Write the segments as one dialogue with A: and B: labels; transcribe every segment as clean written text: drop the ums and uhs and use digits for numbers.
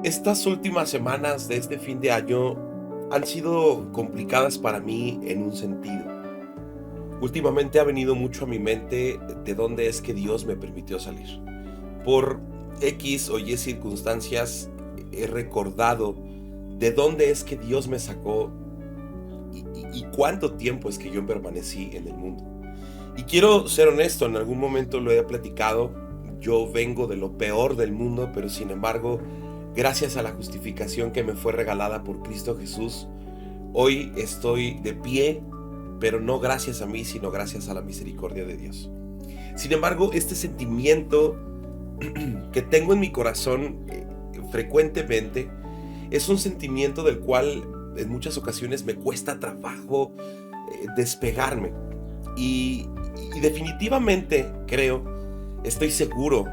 A: Estas últimas semanas de este fin de año han sido complicadas para mí en un sentido. Últimamente ha venido mucho a mi mente de dónde es que Dios me permitió salir. Por X o Y circunstancias he recordado de dónde es que Dios me sacó y cuánto tiempo es que yo permanecí en el mundo. Y quiero ser honesto, en algún momento lo he platicado, yo vengo de lo peor del mundo, pero sin embargo, gracias a la justificación que me fue regalada por Cristo Jesús, hoy estoy de pie, pero no gracias a mí, sino gracias a la misericordia de Dios. Sin embargo, este sentimiento que tengo en mi corazón frecuentemente es un sentimiento del cual en muchas ocasiones me cuesta trabajo despegarme. Y, y definitivamente creo, estoy seguro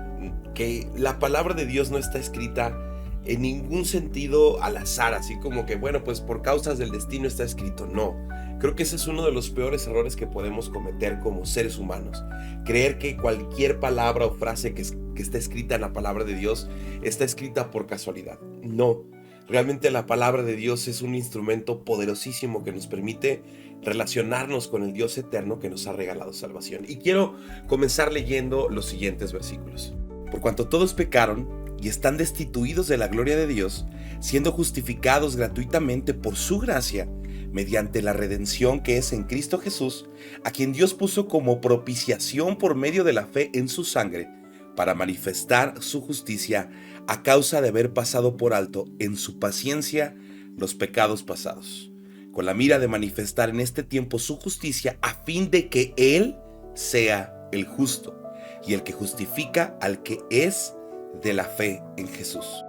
A: que la palabra de Dios no está escrita en ningún sentido al azar, así como que, bueno, pues por causas del destino está escrito. No, creo que ese es uno de los peores errores que podemos cometer como seres humanos. Creer que cualquier palabra o frase que está escrita en la palabra de Dios está escrita por casualidad. No, realmente la palabra de Dios es un instrumento poderosísimo que nos permite relacionarnos con el Dios eterno que nos ha regalado salvación. Y quiero comenzar leyendo los siguientes versículos. Por cuanto todos pecaron y están destituidos de la gloria de Dios, siendo justificados gratuitamente por su gracia, mediante la redención que es en Cristo Jesús, a quien Dios puso como propiciación por medio de la fe en su sangre, para manifestar su justicia a causa de haber pasado por alto en su paciencia los pecados pasados, con la mira de manifestar en este tiempo su justicia, a fin de que Él sea el justo y el que justifica al que es de la fe en Jesús.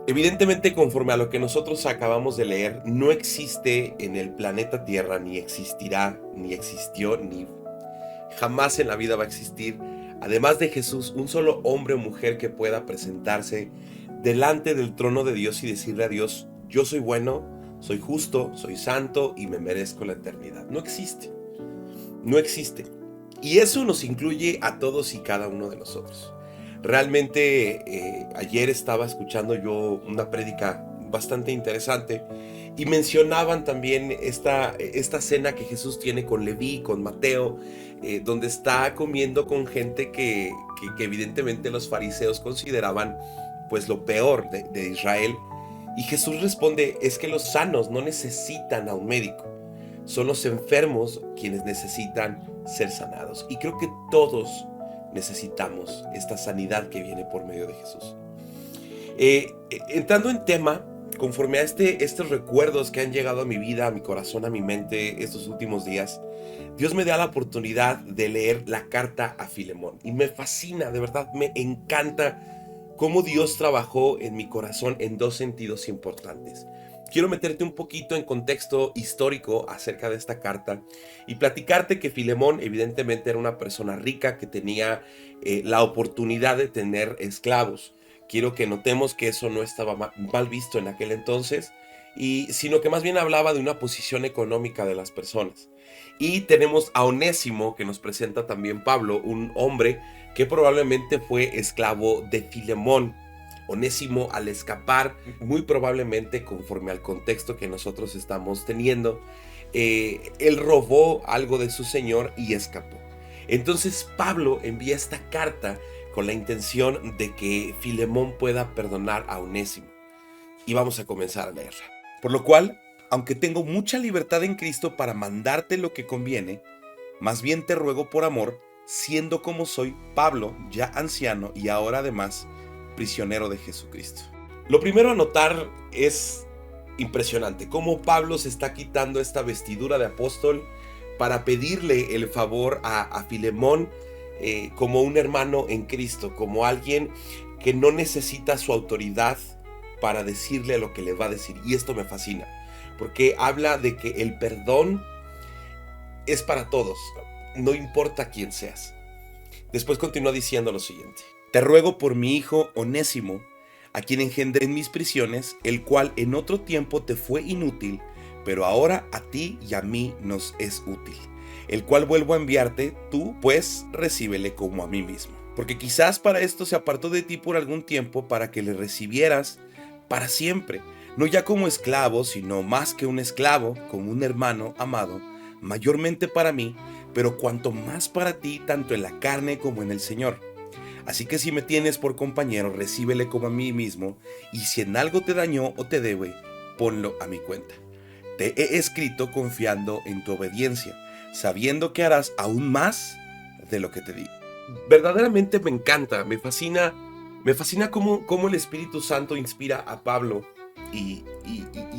A: Evidentemente, conforme a lo que nosotros acabamos de leer, no existe en el planeta Tierra, ni existirá, ni existió, ni jamás en la vida va a existir, además de Jesús, un solo hombre o mujer que pueda presentarse delante del trono de Dios y decirle a Dios: yo soy bueno, soy justo, soy santo y me merezco la eternidad. No existe, no existe. Y eso nos incluye a todos y cada uno de nosotros. Realmente ayer estaba escuchando yo una prédica bastante interesante y mencionaban también esta cena que Jesús tiene con Leví, con Mateo, donde está comiendo con gente que evidentemente los fariseos consideraban pues lo peor de Israel. Y Jesús responde: es que los sanos no necesitan a un médico, son los enfermos quienes necesitan ser sanados. Y creo que todos necesitamos esta sanidad que viene por medio de Jesús. Entrando en tema, conforme a estos recuerdos que han llegado a mi vida, a mi corazón, a mi mente estos últimos días, Dios me da la oportunidad de leer la carta a Filemón. Y me fascina, de verdad, me encanta cómo Dios trabajó en mi corazón en dos sentidos importantes. Quiero meterte un poquito en contexto histórico acerca de esta carta y platicarte que Filemón evidentemente era una persona rica que tenía la oportunidad de tener esclavos. Quiero que notemos que eso no estaba mal visto en aquel entonces, sino que más bien hablaba de una posición económica de las personas. Y tenemos a Onésimo, que nos presenta también Pablo, un hombre que probablemente fue esclavo de Filemón. Onésimo, al escapar, muy probablemente conforme al contexto que nosotros estamos teniendo, él robó algo de su señor y escapó. Entonces Pablo envía esta carta con la intención de que Filemón pueda perdonar a Onésimo. Y vamos a comenzar a leerla. Por lo cual, aunque tengo mucha libertad en Cristo para mandarte lo que conviene, más bien te ruego por amor, siendo como soy, Pablo, ya anciano y ahora además prisionero de Jesucristo. Lo primero a notar es impresionante cómo Pablo se está quitando esta vestidura de apóstol para pedirle el favor a Filemón como un hermano en Cristo, como alguien que no necesita su autoridad para decirle lo que le va a decir. Y esto me fascina, porque habla de que el perdón es para todos, no importa quién seas. Después continúa diciendo lo siguiente: te ruego por mi hijo Onésimo, a quien engendré en mis prisiones, el cual en otro tiempo te fue inútil, pero ahora a ti y a mí nos es útil, el cual vuelvo a enviarte, tú pues recíbele como a mí mismo. Porque quizás para esto se apartó de ti por algún tiempo, para que le recibieras, para siempre, no ya como esclavo, sino más que un esclavo, como un hermano amado, mayormente para mí, pero cuanto más para ti, tanto en la carne como en el Señor. Así que si me tienes por compañero, recíbele como a mí mismo, y si en algo te dañó o te debe, ponlo a mi cuenta. Te he escrito confiando en tu obediencia, sabiendo que harás aún más de lo que te digo. Verdaderamente me encanta, me fascina cómo el Espíritu Santo inspira a Pablo y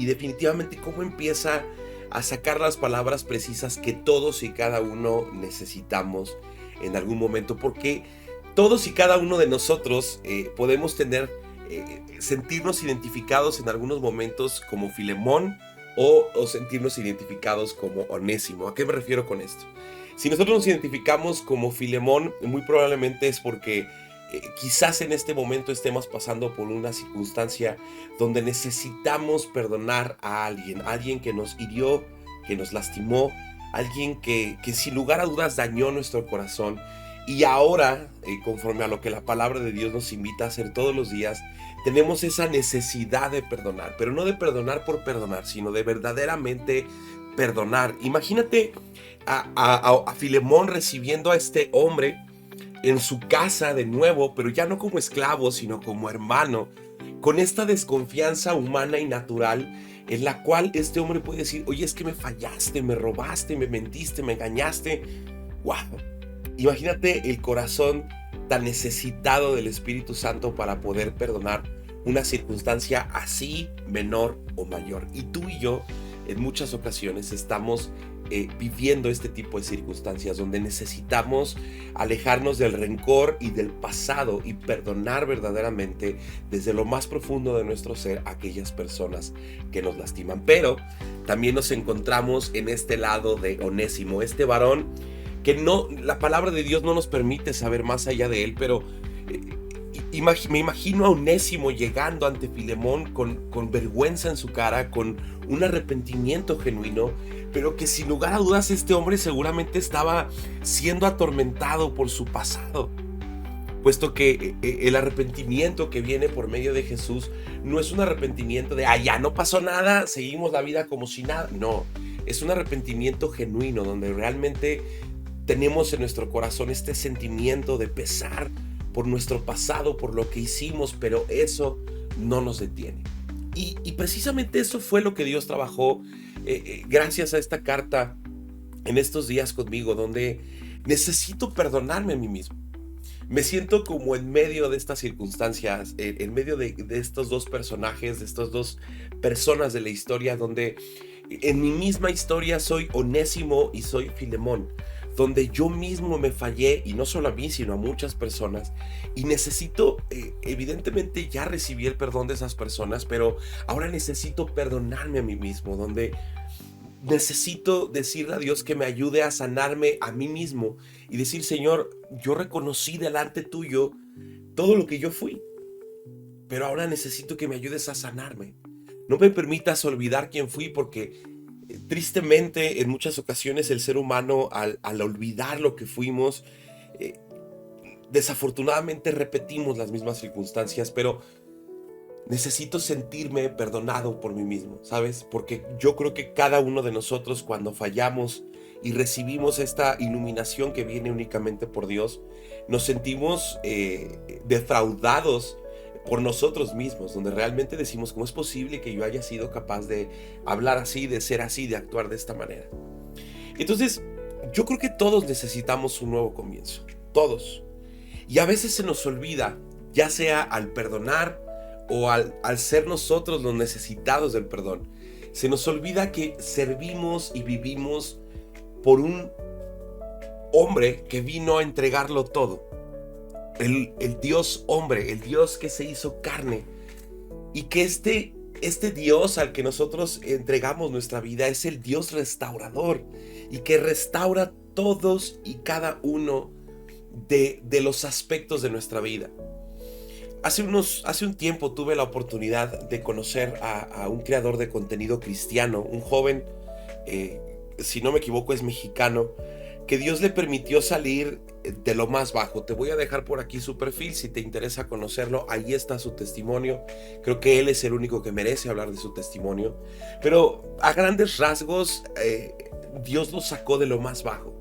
A: definitivamente cómo empieza a sacar las palabras precisas que todos y cada uno necesitamos en algún momento, porque todos y cada uno de nosotros podemos sentirnos identificados en algunos momentos como Filemón o sentirnos identificados como Onésimo. ¿A qué me refiero con esto? Si nosotros nos identificamos como Filemón, muy probablemente es porque quizás en este momento estemos pasando por una circunstancia donde necesitamos perdonar a alguien que nos hirió, que nos lastimó, alguien que sin lugar a dudas dañó nuestro corazón. Y ahora, conforme a lo que la palabra de Dios nos invita a hacer todos los días, tenemos esa necesidad de perdonar, pero no de perdonar por perdonar, sino de verdaderamente perdonar. Imagínate a Filemón recibiendo a este hombre en su casa de nuevo, pero ya no como esclavo, sino como hermano, con esta desconfianza humana y natural en la cual este hombre puede decir: oye, es que me fallaste, me robaste, me mentiste, me engañaste. ¡Wow! Imagínate el corazón tan necesitado del Espíritu Santo para poder perdonar una circunstancia así, menor o mayor. Y tú y yo en muchas ocasiones estamos viviendo este tipo de circunstancias donde necesitamos alejarnos del rencor y del pasado y perdonar verdaderamente desde lo más profundo de nuestro ser a aquellas personas que nos lastiman. Pero también nos encontramos en este lado de Onésimo, este varón que no, la palabra de Dios no nos permite saber más allá de él, pero me imagino a Onésimo llegando ante Filemón con vergüenza en su cara, con un arrepentimiento genuino, pero que sin lugar a dudas este hombre seguramente estaba siendo atormentado por su pasado, puesto que el arrepentimiento que viene por medio de Jesús no es un arrepentimiento de ya no pasó nada, seguimos la vida como si nada. No, es un arrepentimiento genuino donde realmente tenemos en nuestro corazón este sentimiento de pesar por nuestro pasado, por lo que hicimos, pero eso no nos detiene. Y precisamente eso fue lo que Dios trabajó gracias a esta carta en estos días conmigo, donde necesito perdonarme a mí mismo. Me siento como en medio de estas circunstancias, en medio de estos dos personajes, de estas dos personas de la historia, donde en mi misma historia soy Onésimo y soy Filemón, donde yo mismo me fallé, y no solo a mí, sino a muchas personas, y necesito, evidentemente ya recibí el perdón de esas personas, pero ahora necesito perdonarme a mí mismo, donde necesito decirle a Dios que me ayude a sanarme a mí mismo, y decir: Señor, yo reconocí delante tuyo todo lo que yo fui, pero ahora necesito que me ayudes a sanarme. No me permitas olvidar quién fui, porque tristemente en muchas ocasiones el ser humano al olvidar lo que fuimos, desafortunadamente repetimos las mismas circunstancias, pero necesito sentirme perdonado por mí mismo, ¿sabes? Porque yo creo que cada uno de nosotros, cuando fallamos y recibimos esta iluminación que viene únicamente por Dios, nos sentimos defraudados por nosotros mismos, donde realmente decimos: ¿cómo es posible que yo haya sido capaz de hablar así, de ser así, de actuar de esta manera? Entonces, yo creo que todos necesitamos un nuevo comienzo, todos. Y a veces se nos olvida, ya sea al perdonar o al ser nosotros los necesitados del perdón, se nos olvida que servimos y vivimos por un hombre que vino a entregarlo todo. El Dios hombre, el Dios que se hizo carne, y que este Dios al que nosotros entregamos nuestra vida es el Dios restaurador, y que restaura todos y cada uno de los aspectos de nuestra vida. Hace un tiempo tuve la oportunidad de conocer a un creador de contenido cristiano, un joven, si no me equivoco es mexicano, que Dios le permitió salir de lo más bajo. Te voy a dejar por aquí su perfil si te interesa conocerlo. Ahí está su testimonio. Creo que él es el único que merece hablar de su testimonio. Pero a grandes rasgos, Dios lo sacó de lo más bajo.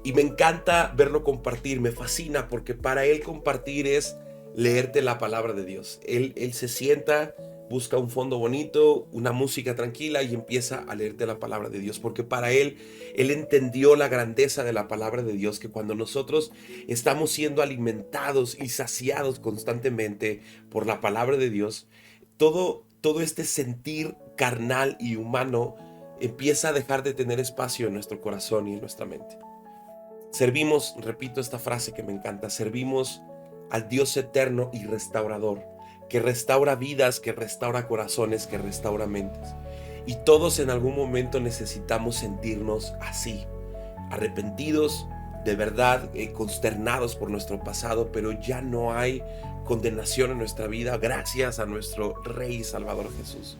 A: Y me encanta verlo compartir, me fascina, porque para él compartir es leerte la palabra de Dios. Él se sienta, busca un fondo bonito, una música tranquila y empieza a leerte la palabra de Dios, porque para él entendió la grandeza de la palabra de Dios, que cuando nosotros estamos siendo alimentados y saciados constantemente por la palabra de Dios, todo este sentir carnal y humano empieza a dejar de tener espacio en nuestro corazón y en nuestra mente. Servimos, repito esta frase que me encanta, servimos al Dios eterno y restaurador, que restaura vidas, que restaura corazones, que restaura mentes. Y todos en algún momento necesitamos sentirnos así, arrepentidos, de verdad, consternados por nuestro pasado, pero ya no hay condenación en nuestra vida gracias a nuestro Rey y Salvador Jesús.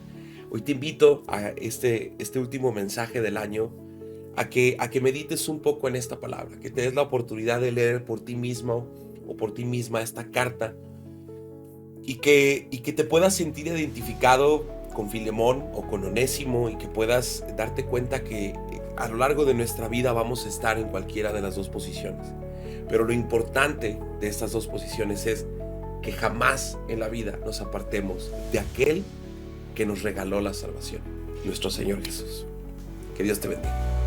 A: Hoy te invito a este último mensaje del año, a que medites un poco en esta palabra, que te des la oportunidad de leer por ti mismo o por ti misma esta carta y que te puedas sentir identificado con Filemón o con Onésimo, y que puedas darte cuenta que a lo largo de nuestra vida vamos a estar en cualquiera de las dos posiciones. Pero lo importante de estas dos posiciones es que jamás en la vida nos apartemos de aquel que nos regaló la salvación, nuestro Señor Jesús. Que Dios te bendiga.